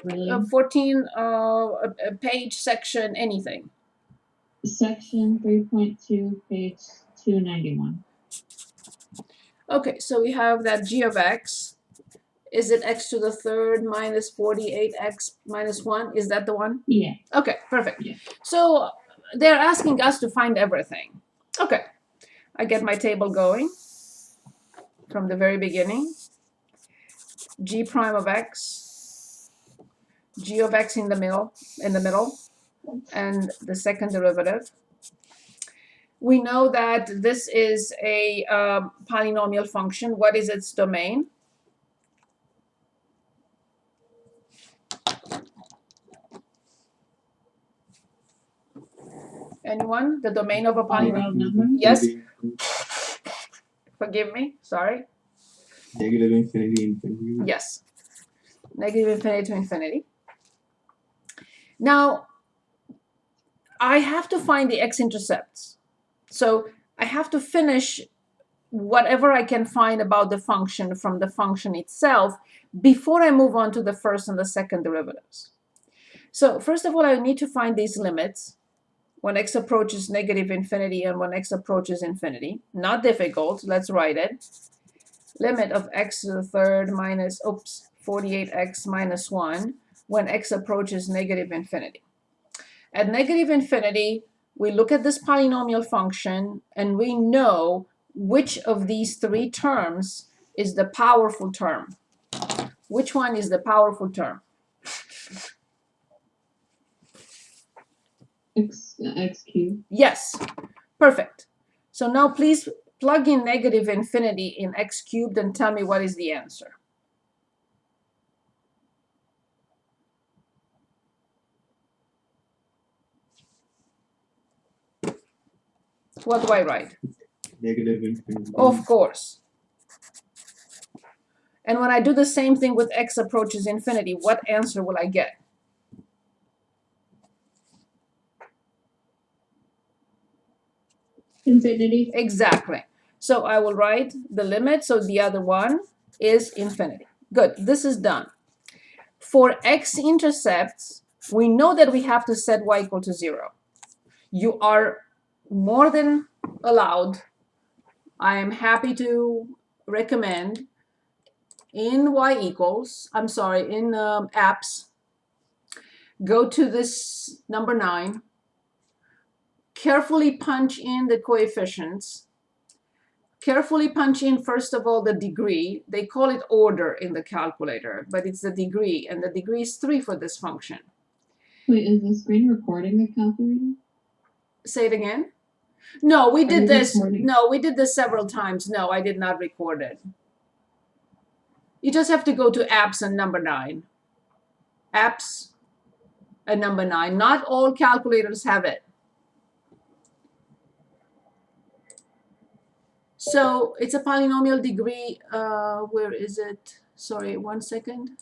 Really? 14 page, section, anything. Section 3.2, page 291. Okay, so we have that g of x. Is it x to the third minus 48x minus 1? Is that the one? Yeah. Okay, perfect. Yeah. So they're asking us to find everything. Okay, I get my table going from the very beginning. G prime of x, g of x in the middle, and the second derivative. We know that this is a polynomial function. What is its domain? Anyone? The domain of a polynomial? Number? Yes? Forgive me, sorry. Negative infinity. Yes. Negative infinity to infinity. Now, I have to find the x-intercepts. So I have to finish whatever I can find about the function from the function itself before I move on to the first and the second derivatives. So first of all, I need to find these limits when x approaches negative infinity and when x approaches infinity. Not difficult. Let's write it. Limit of x to the third minus, 48x minus 1 when x approaches negative infinity. At negative infinity, we look at this polynomial function and we know which of these three terms is the powerful term. Which one is the powerful term? X cubed. Yes, perfect. So now please plug in negative infinity in x cubed and tell me what is the answer. What do I write? Negative infinity. Of course. And when I do the same thing with x approaches infinity, what answer will I get? Infinity. Exactly. So I will write the limit. So the other one is infinity. Good. This is done. For x-intercepts, we know that we have to set y equal to 0. You are more than allowed. I am happy to recommend in y equals, I'm sorry, in apps, go to this number 9, carefully punch in the coefficients, carefully punch in, first of all, the degree. They call it order in the calculator, but it's the degree, and the degree is 3 for this function. Wait, is the screen recording the calculator? Say it again. No, we Are did you this. recording? No, we did this several times. No, I did not record it. You just have to go to apps and number 9. Apps and number 9. Not all calculators have it. So it's a polynomial degree. Where is it? Sorry, 1 second.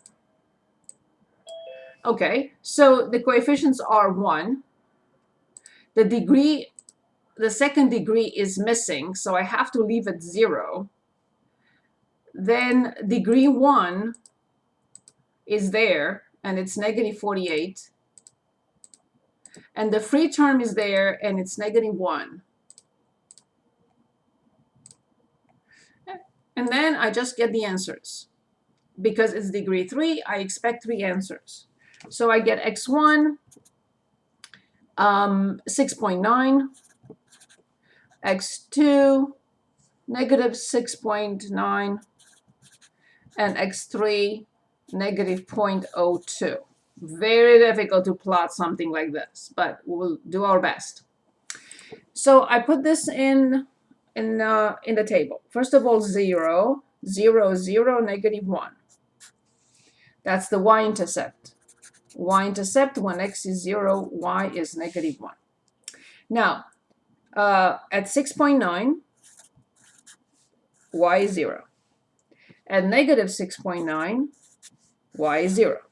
Okay, so the coefficients are 1. The degree, the second degree is missing, so I have to leave it 0. Then degree 1 is there, and it's negative 48. And the free term is there, and it's negative 1. And then I just get the answers. Because it's degree 3, I expect 3 answers. So I get x1, 6.9, x2, negative 6.9, and x3, negative 0.02. Very difficult to plot something like this, but we'll do our best. So I put this in the table. First of all, 0, 0, 0, negative 1. That's the y-intercept. Y-intercept, when x is 0, y is negative 1. Now, at 6.9, y is 0. At negative 6.9, y is 0.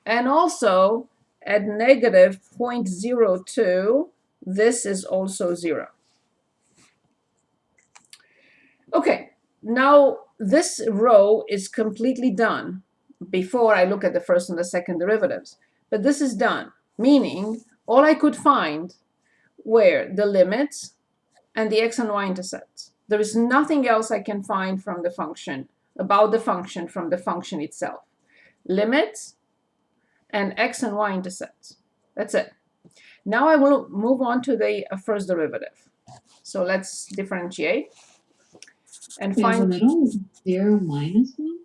And also, at negative 0.02, this is also 0. Okay, now this row is completely done. before I look at the first and the second derivatives. But this is done, meaning all I could find were the limits and the x and y intercepts. There is nothing else I can find from the function, about the function from the function itself. Limits and x and y intercepts. That's it. Now I will move on to the first derivative. So let's differentiate and Is the find, middle 0 minus 1?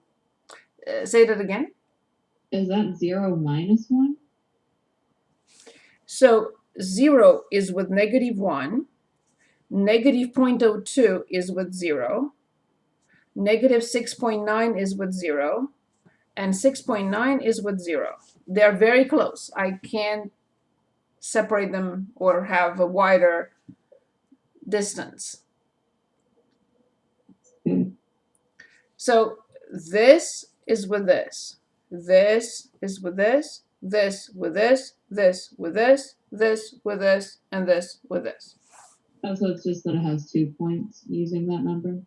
say that again. Is that 0 minus 1? So 0 is with -1, negative 0.02 is with 0, negative 6.9 is with 0, and 6.9 is with 0. They're very close. I can't separate them or have a wider distance. Good. So this is with this. This is with this. This with this. This with this. This with this. And this with this. Oh, so it's just that it has 2 points using that number?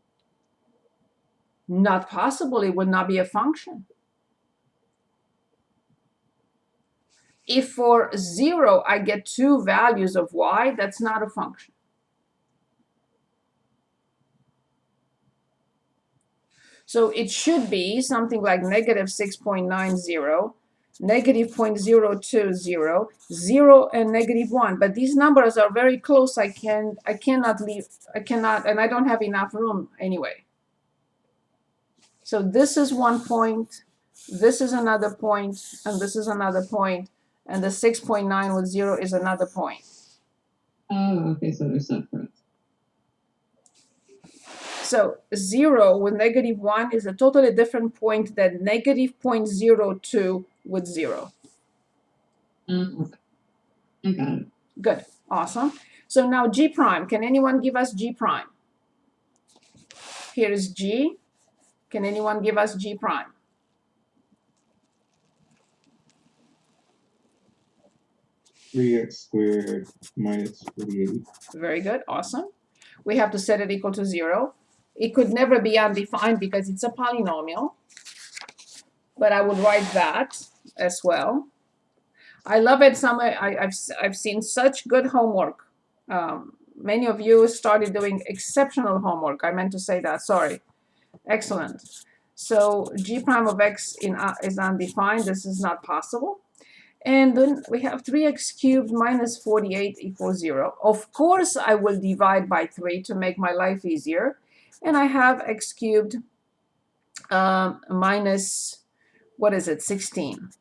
Not possible. It would not be a function. If for 0 I get 2 values of y, that's not a function. So it should be something like negative 6.90, negative 0.020, 0 and -1. But these numbers are very close. I cannot leave, and I don't have enough room anyway. So this is 1 point, this is another point, and this is another point, and the 6.9 with 0 is another point. Oh, okay, so they're separate. So 0 with -1 is a totally different point than negative 0.02 with 0. Okay. I got it. Good, awesome. So now G prime, can anyone give us G prime? Here is G. Can anyone give us G prime? (3x² minus 48). Very good, awesome. We have to set it equal to 0. It could never be undefined because it's a polynomial, but I would write that as well. I love it. I've seen such good homework. Many of you started doing exceptional homework. I meant to say that, sorry. Excellent. So G prime of x is undefined. This is not possible. And then we have 3x cubed minus 48 equals 0. Of course, I will divide by 3 to make my life easier. And I have x cubed minus, what is it, 16.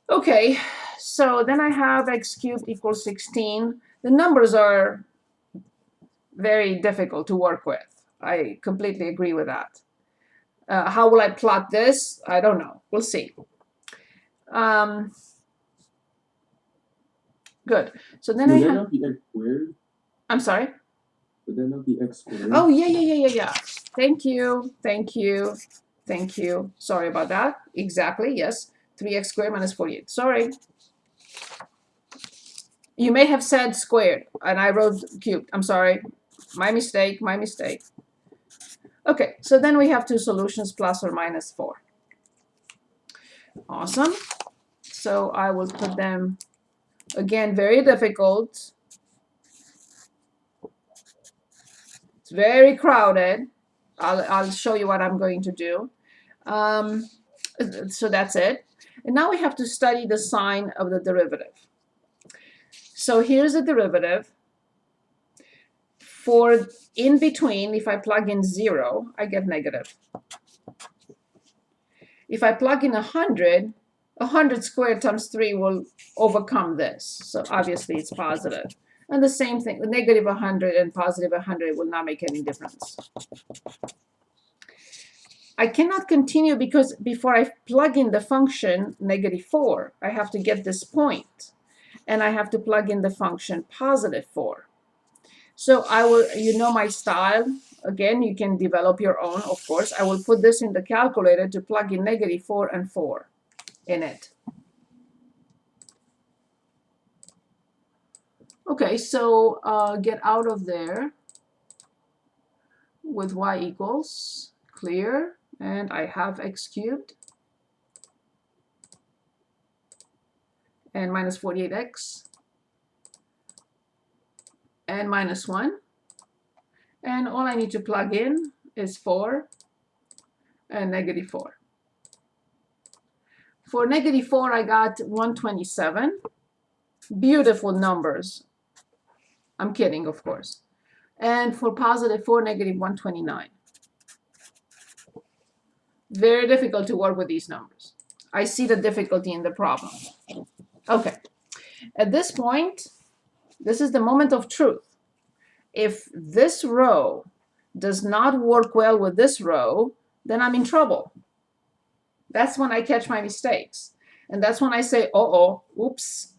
Okay, so then I have x cubed equals 16. The numbers are very difficult to work with. I completely agree with that. How will I plot this? I don't know. We'll see. Good. So then I Would that have, not be x squared? I'm sorry? Would that not be x squared? Oh, yeah. Thank you. Sorry about that. Exactly, yes. 3x squared minus 48. Sorry. You may have said squared, and I wrote cubed. I'm sorry. My mistake. Okay, so then we have two solutions, plus or minus 4. Awesome. So I will put them, again, very difficult. It's very crowded. I'll show you what I'm going to do. So that's it. And now we have to study the sign of the derivative. So here's the derivative. For in between, if I plug in 0, I get negative. If I plug in 100, 100 squared times 3 will overcome this. So obviously it's positive. And the same thing, negative 100 and positive 100 will not make any difference. I cannot continue because before I plug in the function negative 4, I have to get this point. And I have to plug in the function positive 4. So I will, you know my style. Again, you can develop your own, of course. I will put this in the calculator to plug in negative 4 and 4 in it. Okay, so get out of there. with y equals clear, and I have x cubed and minus 48x and minus 1. And all I need to plug in is 4 and negative 4. For negative 4, I got 127. Beautiful numbers. I'm kidding, of course. And for positive 4, negative 129. Very difficult to work with these numbers. I see the difficulty in the problem. Okay. At this point, this is the moment of truth. If this row does not work well with this row, then I'm in trouble. That's when I catch my mistakes. And that's when I say, uh-oh, oops,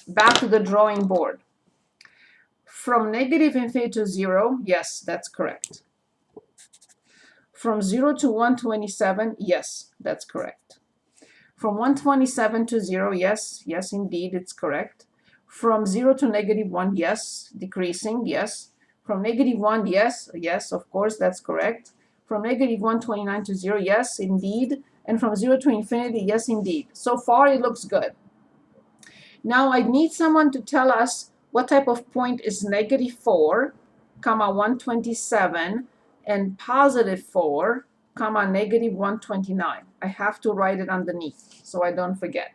back to the drawing board. From negative infinity to 0, yes, that's correct. From 0 to 127, yes, that's correct. From 127 to 0, yes, yes, indeed, it's correct. From 0 to negative 1, yes, decreasing, yes. From negative 1, yes, yes, of course, that's correct. From negative 129 to 0, yes, indeed. And from 0 to infinity, yes, indeed. So far, it looks good. Now, I need someone to tell us what type of point is negative 4, comma 127, and positive 4, comma negative 129. I have to write it underneath so I don't forget.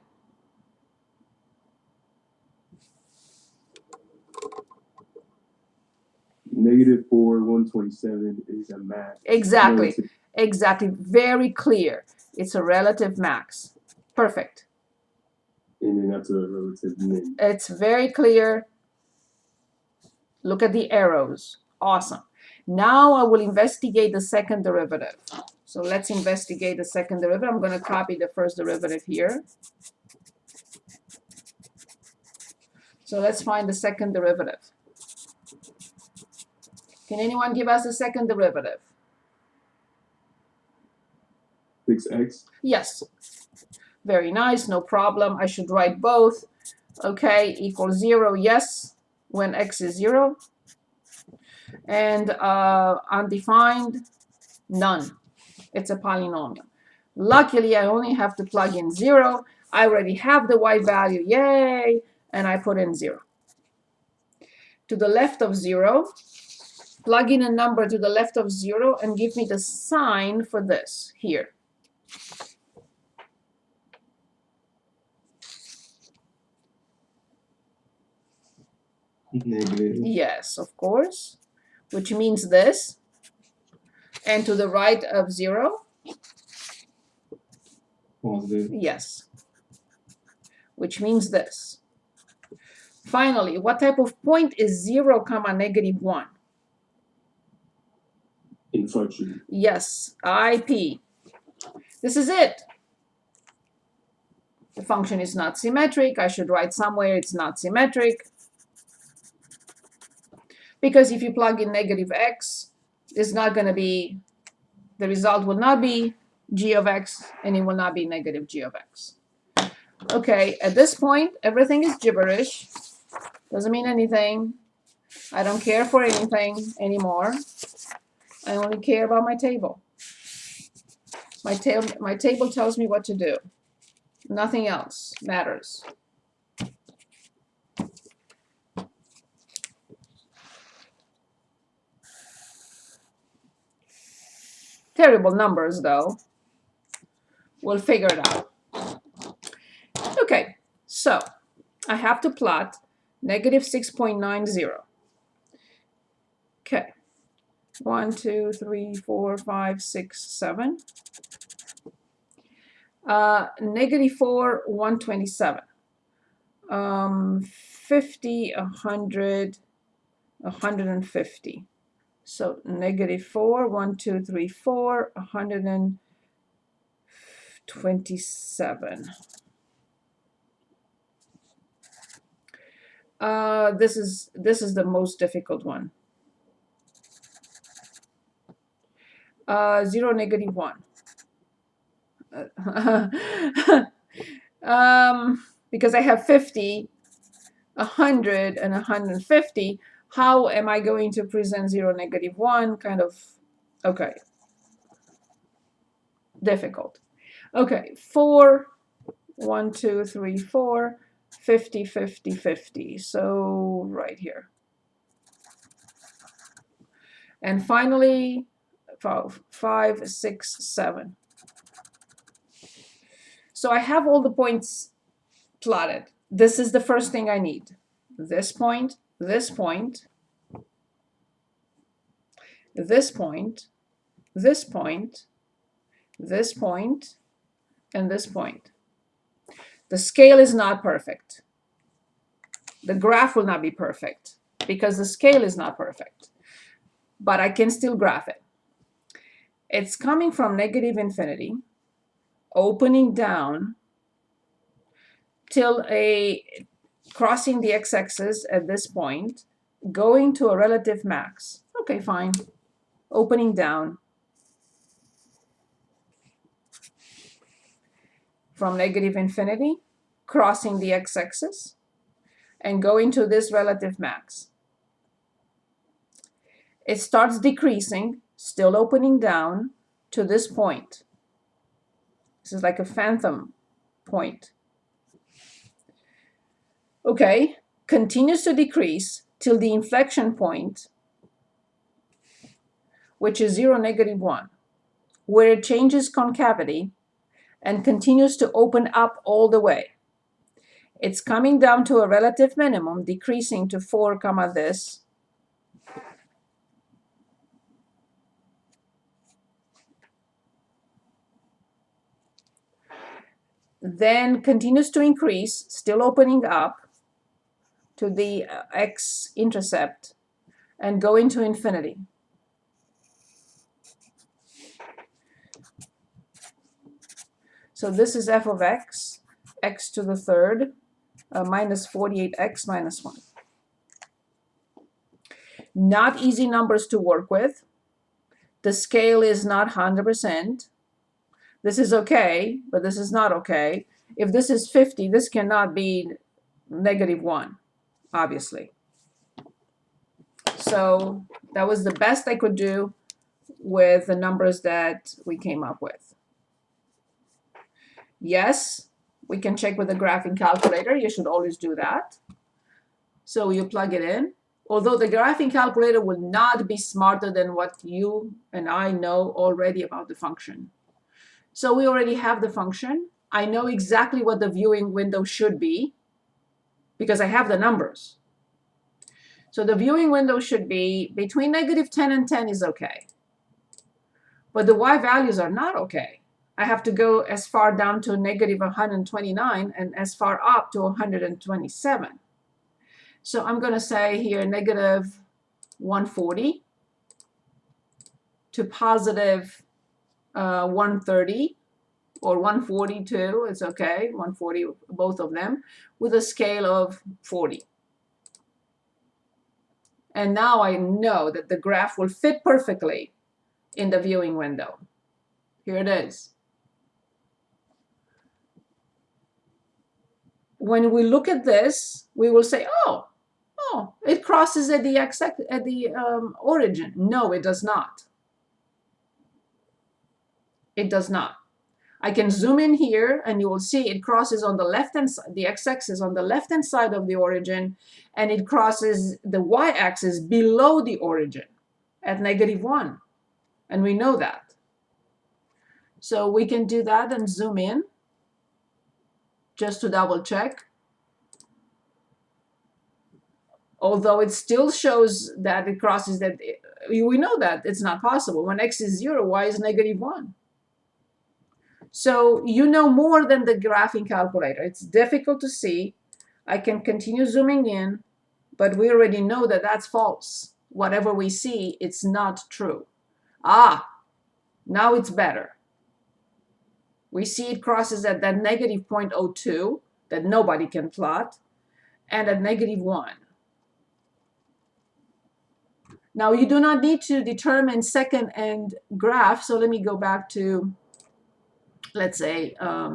Negative 4, 127 is a max. Exactly. Exactly. Very clear. It's a relative max. Perfect. And then that's a relative min. It's very clear. Look at the arrows. Awesome. Now I will investigate the second derivative. So let's investigate the second derivative. I'm going to copy the first derivative here. So let's find the second derivative. Can anyone give us the second derivative? 6x. Yes. Very nice, no problem. I should write both. Okay, equals 0, yes, when x is 0. And undefined, none. It's a polynomial. Luckily, I only have to plug in 0. I already have the y value, yay, and I put in 0. To the left of 0, plug in a number to the left of 0 and give me the sign for this here. Negative. Yes, of course, which means this. And to the right of 0, Positive. yes, which means this. Finally, what type of point is 0, comma negative 1? Inflection. Yes, IP. This is it. The function is not symmetric. I should write somewhere it's not symmetric. Because if you plug in negative x, it's not going to be, the result will not be g of x, and it will not be negative g of x. Okay, at this point, everything is gibberish. Doesn't mean anything. I don't care for anything anymore. I only care about my table. My table tells me what to do. Nothing else matters. Terrible numbers, though. We'll figure it out. Okay, so I have to plot negative 6.90. Okay. 1, 2, 3, 4, 5, 6, 7. Negative 4, 127. 50, 100, 150. So negative 4, 1, 2, 3, 4, 127. This is the most difficult one. 0, negative 1. Because I have 50, 100, and 150, How am I going to present 0, -1? Kind of, okay, difficult. Okay, 4, 1, 2, 3, 4, 50, 50, 50. So right here. And finally, 5, 6, 7. So I have all the points plotted. This is the first thing I need. This point, this point, this point, this point, this point, and this point. The scale is not perfect. The graph will not be perfect because the scale is not perfect, but I can still graph it. It's coming from -infinity, opening down till crossing the x-axis at this point, going to a relative max. Okay, fine. Opening down from -infinity, crossing the x-axis, and going to this relative max. It starts decreasing, still opening down to this point. This is like a phantom point. Okay, continues to decrease till the inflection point, which is 0, -1, where it changes concavity and continues to open up all the way. It's coming down to a relative minimum, decreasing to 4, this. Then continues to increase, still opening up to the x-intercept and going to infinity. So this is f of x, x to the third, minus 48x minus 1. Not easy numbers to work with. The scale is not 100%. This is okay, but this is not okay. If this is 50, this cannot be -1, obviously. So that was the best I could do with the numbers that we came up with. Yes, we can check with the graphing calculator. You should always do that. So you plug it in. Although the graphing calculator will not be smarter than what you and I know already about the function. So we already have the function. I know exactly what the viewing window should be because I have the numbers. So the viewing window should be between -10 and 10 is okay. But the y values are not okay. I have to go as far down to -129 and as far up to 127. So I'm going to say here -140 to positive 130 or 142, it's okay, 140, both of them, with a scale of 40. And now I know that the graph will fit perfectly in the viewing window. Here it is. When we look at this, we will say, oh, it crosses at the origin. No, it does not. It does not. I can zoom in here and you will see it crosses on the left-hand side, the x-axis on the left-hand side of the origin, and it crosses the y-axis below the origin at -1. And we know that. So we can do that and zoom in just to double check. Although it still shows that it crosses that, we know that it's not possible. When x is 0, y is -1. So you know more than the graphing calculator. It's difficult to see. I can continue zooming in, but we already know that that's false. Whatever we see, it's not true. Ah, now it's better. We see it crosses at that -0.02 that nobody can plot, and at -1. Now you do not need to determine second and graph, so let me go back to, let's say, I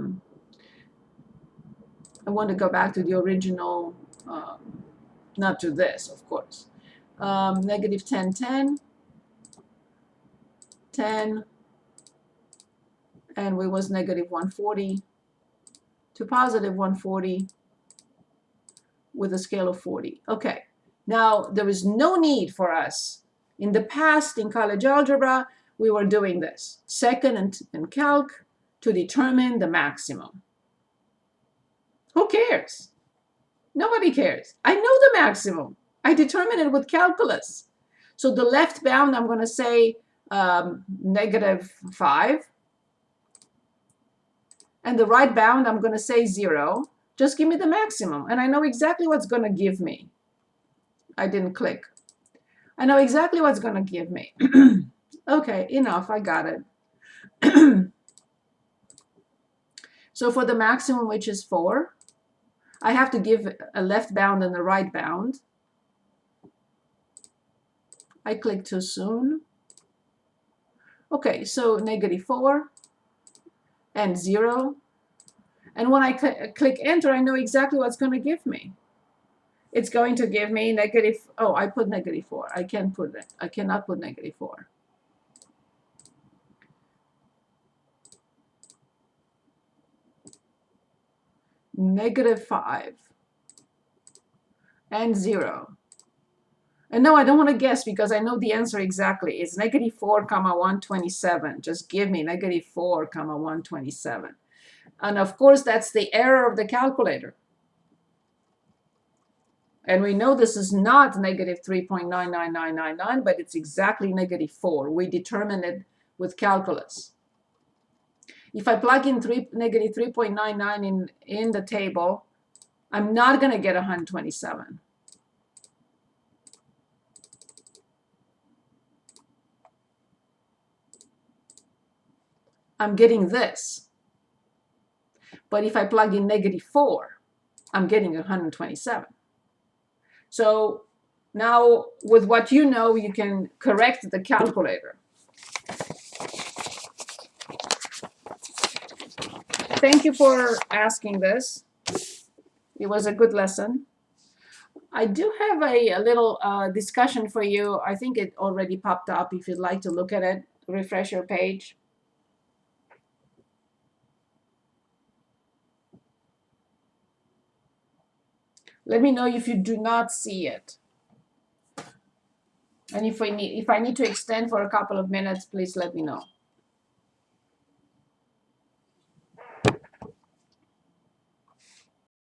want to go back to the original, not to this, of course, negative 10, 10, 10, and we was negative 140 to positive 140 with a scale of 40. Okay, now there is no need for us. In the past, in college algebra, we were doing this, second and calc, to determine the maximum. Who cares? Nobody cares. I know the maximum. I determine it with calculus. So the left bound, I'm going to say negative 5. And the right bound, I'm going to say 0. Just give me the maximum. And I know exactly what's going to give me. I didn't click. I know exactly what's going to give me. Okay, enough. I got it. So for the maximum, which is 4, I have to give a left bound and a right bound. I click too soon. Okay, so negative 4 and 0. And when I click enter, I know exactly what's going to give me. It's going to give me negative, oh, I put negative 4. I cannot put negative 4. Negative 5 and 0. And no, I don't want to guess because I know the answer exactly. It's negative 4, 127. Just give me negative 4, 127. And of course, that's the error of the calculator. And we know this is not negative 3.99999, but it's exactly negative 4. We determined it with calculus. If I plug in negative 3.99 in the table, I'm not going to get 127. I'm getting this. But if I plug in negative 4, I'm getting 127. So now with what you know, you can correct the calculator. Thank you for asking this. It was a good lesson. I do have a little discussion for you. I think it already popped up. If you'd like to look at it, refresh your page. Let me know if you do not see it. And if I need to extend for a couple of minutes, please let me know.